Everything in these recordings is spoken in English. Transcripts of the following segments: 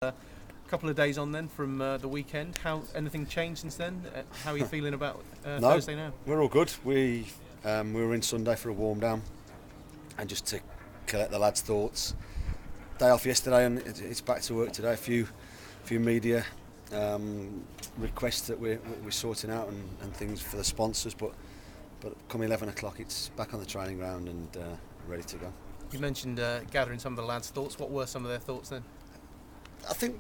A couple of days on then from the weekend. How anything changed since then? How are you feeling about No, Thursday now? we're all good. We were in Sunday for a warm down and just to collect the lads' thoughts. Day off yesterday and it's back to work today. A few media requests that we're sorting out and things for the sponsors, but come 11 o'clock it's back on the training ground and ready to go. You mentioned gathering some of the lads' thoughts. What were some of their thoughts then? I think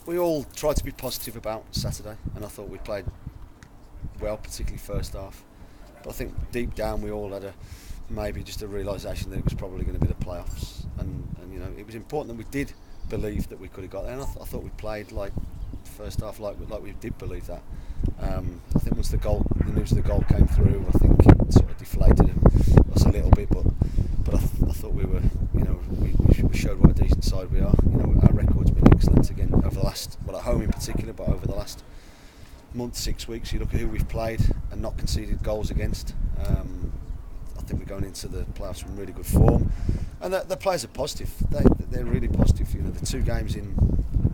we all tried to be positive about Saturday, and I thought we played well, particularly first half. But I think deep down we all had maybe just a realisation that it was probably going to be the playoffs, and it was important that we did believe that we could have got there. And I thought we played like first half like we did believe that. I think once the news of the goal came through, I think it sort of deflated us a little bit. But I thought we were, we showed what a decent side we are. Our record's been excellent again over the last, at home in particular, but over the last month, 6 weeks. You look at who we've played and not conceded goals against. I think we're going into the playoffs in really good form, and the players are positive. They're really positive. The 2 games in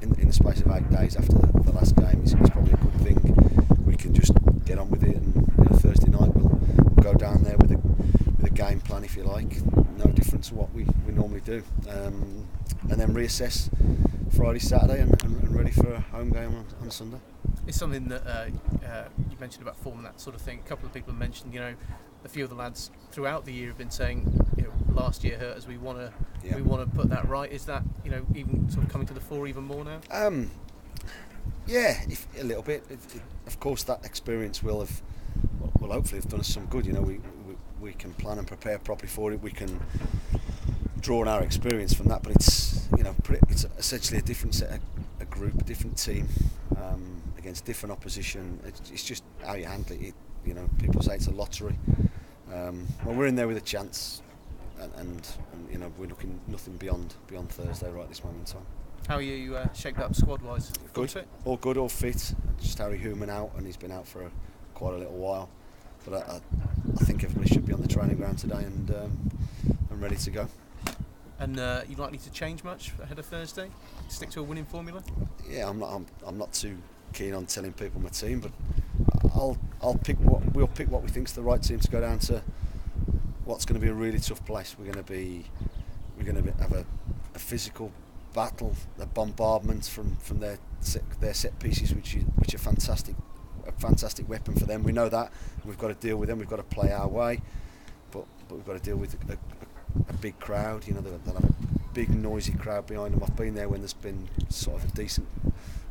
the space of 8 days after the last game is probably a good thing. We can just get on with it, and Thursday night we'll go down there with a game plan, if you like, no different to what we normally do, and then reassess Friday, Saturday, and ready for a home game on Sunday. It's something that you mentioned about form and that sort of thing. A couple of people have mentioned, a few of the lads throughout the year have been saying, last year hurt us. We want to put that right. Is that even sort of coming to the fore even more now? Yeah, a little bit. Of course, that experience will hopefully have done us some good. We can plan and prepare properly for it. We can draw on our experience from that. But it's it's essentially a different a group, a different team against different opposition. It's just how you handle it. People say it's a lottery. Well, we're in there with a chance, and we're looking nothing beyond Thursday right this moment in time. How are you shaped up squad-wise? Good, fit? All good, all fit. Just Harry Hooman out, and he's been out for quite a little while. But I think everybody should be on the training ground today and ready to go. And you likely to change much ahead of Thursday? Stick to a winning formula? Yeah, I'm not too keen on telling people my team, but we'll pick what we think's the right team to go down to what's going to be a really tough place. We're going to have a physical battle, a bombardment from their set pieces, which are fantastic. A fantastic weapon for them. We know that. We've got to deal with them. We've got to play our way, but we've got to deal with a big crowd. They'll have a big noisy crowd behind them. I've been there when there's been sort of a decent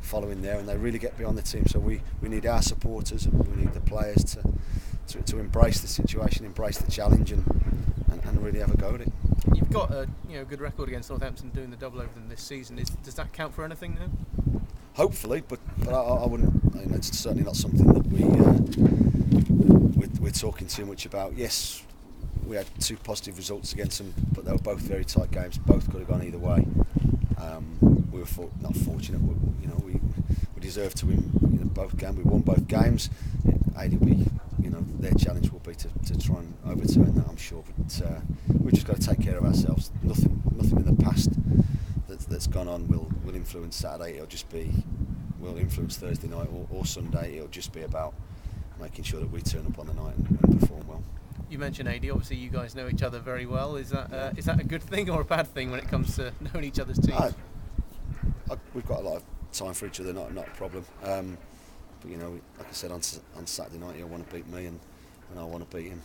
following there, and they really get behind the team. So we need our supporters and we need the players to embrace the situation, embrace the challenge, and really have a go at it. You've got a good record against Northampton, doing the double over them this season. Does that count for anything now? Hopefully, but I wouldn't. It's certainly not something that we're talking too much about. Yes, we had 2 positive results against them, but they were both very tight games. Both could have gone either way. We were not fortunate. We deserved to win both games. We won both games. ADB, their challenge will be to try and overturn that, I'm sure. But we've just got to take care of ourselves. Nothing in the past that's gone on will influence Saturday. Will influence Thursday night or Sunday. It'll just be about making sure that we turn up on the night and perform well. You mentioned AD. Obviously, you guys know each other very well. Is that a good thing or a bad thing when it comes to knowing each other's teams? We've got a lot of time for each other. Not a problem. But like I said on Saturday night, he'll want to beat me and I want to beat him.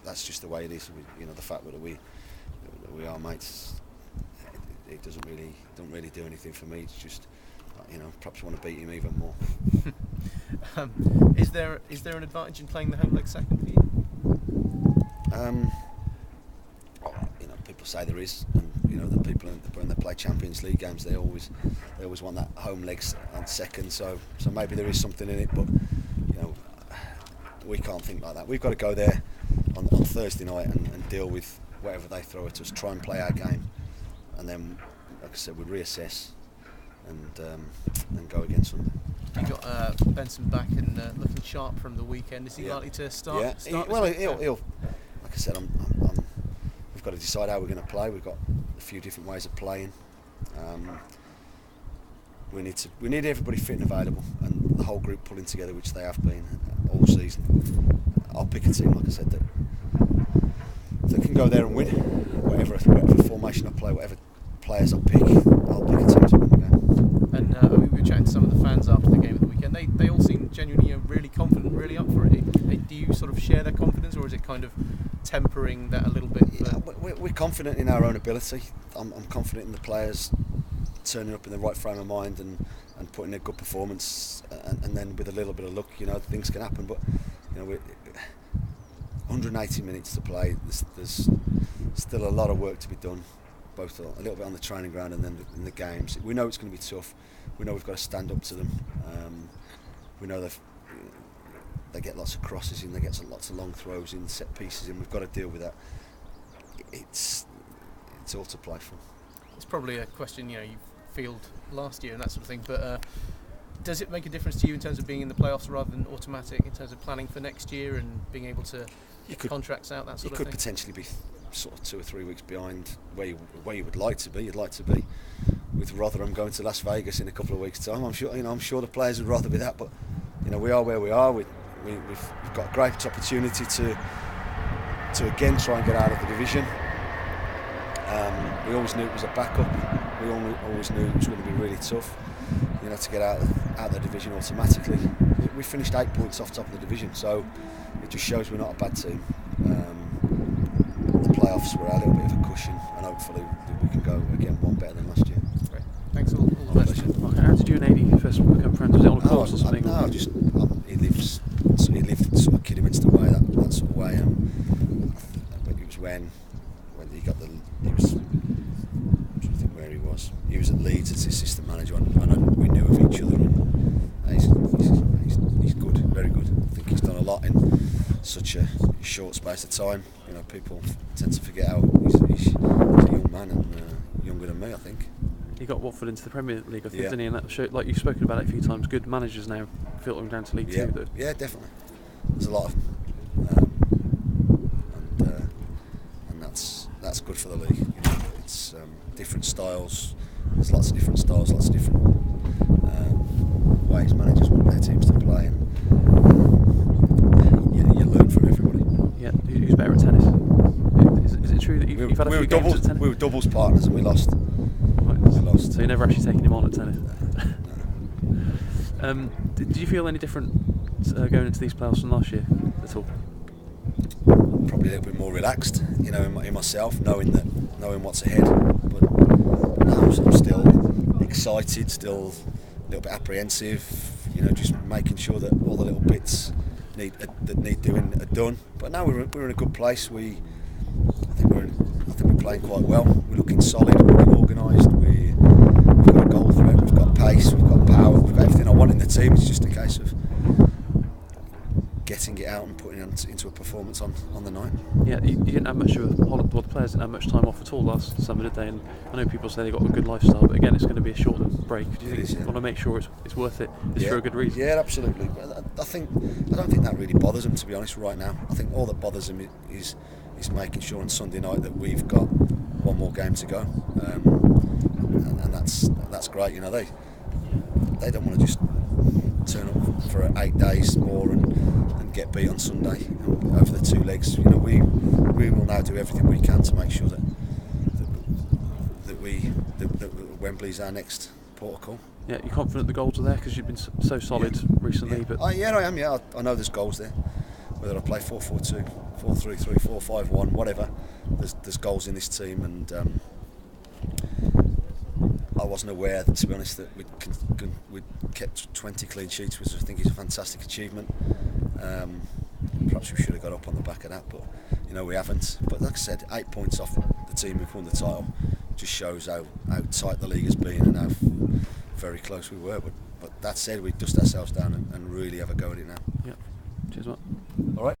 That's just the way it is. The fact that we are mates, it don't really do anything for me. It's just perhaps want to beat him even more. Is there an advantage in playing the home leg second for you? People say there is, and the people when they play Champions League games, they always want that home leg on second. So maybe there is something in it, but we can't think like that. We've got to go there on Thursday night and deal with whatever they throw at us. Try and play our game, and then, like I said, we reassess and go again Sunday. You got Benson back and looking sharp from the weekend. Is he likely to start? He'll. Like I said, we've got to decide how we're going to play. We've got a few different ways of playing. we need everybody fit and available, and the whole group pulling together, which they have been all season. I'll pick a team, like I said, that can go there and win. Whatever formation I play, whatever players I pick, I'll pick a team to win the game. And we were chatting to some of the fans after the game of the weekend. They all seem genuinely really confident, really up for it. Do you sort of share their confidence, or is it kind of tempering that a little bit? Yeah, we're confident in our own ability. I'm confident in the players turning up in the right frame of mind and putting a good performance, and then with a little bit of luck, things can happen. But we're 180 minutes to play. There's still a lot of work to be done, both a little bit on the training ground and then in the games. We know it's going to be tough. We know we've got to stand up to them. We know they get lots of crosses in, they get lots of long throws in, set pieces in. We've got to deal with that. It's all to play for. It's probably a question you field last year and that sort of thing, but does it make a difference to you in terms of being in the playoffs rather than automatic, in terms of planning for next year and being able to get contracts out, that sort of thing? You could potentially be sort of 2 or 3 weeks behind where you would like to be. You'd like to be with Rotherham going to Las Vegas in a couple of weeks' time. I'm sure the players would rather be that, but we are where we are. We've got a great opportunity to again try and get out of the division. We always knew it was a backup. We always knew it was going to be really tough, to get out of the division automatically. We finished 8 points off top of the division, so it just shows we're not a bad team. The playoffs were a little bit of a cushion, and hopefully we can go again one better than last year. Great. Thanks all the best. Mark, how did you and AD first become friends? Was it on a course or something? No, he lived sort of Kidderminster way, that sort of way. But it was when he got he was at Leeds as assistant manager, and we knew of each other. And he's good, very good. I think he's done a lot in such a short space of time. People tend to forget how he's a young man and younger than me, I think. He got Watford into the Premier League, I think, yeah. didn't he? And that show, like you've spoken about it a few times, good managers now filtering down to League Two. Though. Yeah, definitely. There's a lot of them, and that's good for the league. It's different styles. There's lots of different styles, lots of different ways managers want their teams to play, and you learn from everybody. Yeah, who's better at tennis? Is it true that you've had a few games at tennis? We were doubles partners and we lost. Right. We lost. So you're never actually taking him on at tennis? No. Did you feel any different going into these playoffs from last year at all? Probably a little bit more relaxed, in myself, knowing what's ahead. But now I'm still excited, still a little bit apprehensive. Just making sure that all the little bits that need doing are done. But now we're in a good place. I think we're playing quite well. We're looking solid. We're looking organised. We've got a goal threat. We've got pace. We've got power. We've got everything I want in the team. It's just a case of getting it out and putting it into a performance on the night. Yeah, you didn't have much of the players didn't have much time off at all last summer, did they? And I know people say they got a good lifestyle, but again, it's going to be a short break. Do you think you want to make sure it's worth it? It's for a good reason. Yeah, absolutely. I don't think that really bothers them, to be honest, right now. I think all that bothers them is making sure on Sunday night that we've got one more game to go, and that's great. They don't want to just turn up for 8 days more and get beat on Sunday over the 2 legs. We will now do everything we can to make sure that Wembley's our next port of call. Yeah, you're confident the goals are there because you've been so solid recently. Yeah. But I am. Yeah, I know there's goals there. Whether I play 4-4-2, 4-3-3, 4-5-1, whatever, there's goals in this team, and I wasn't aware, to be honest, that we'd kept 20 clean sheets, which I think is a fantastic achievement. Perhaps we should have got up on the back of that, but we haven't. But like I said, 8 points off the team who've won the title just shows how tight the league has been and how very close we were. But that said, we dust ourselves down and really have a go at it now. Yeah. Cheers, Mark.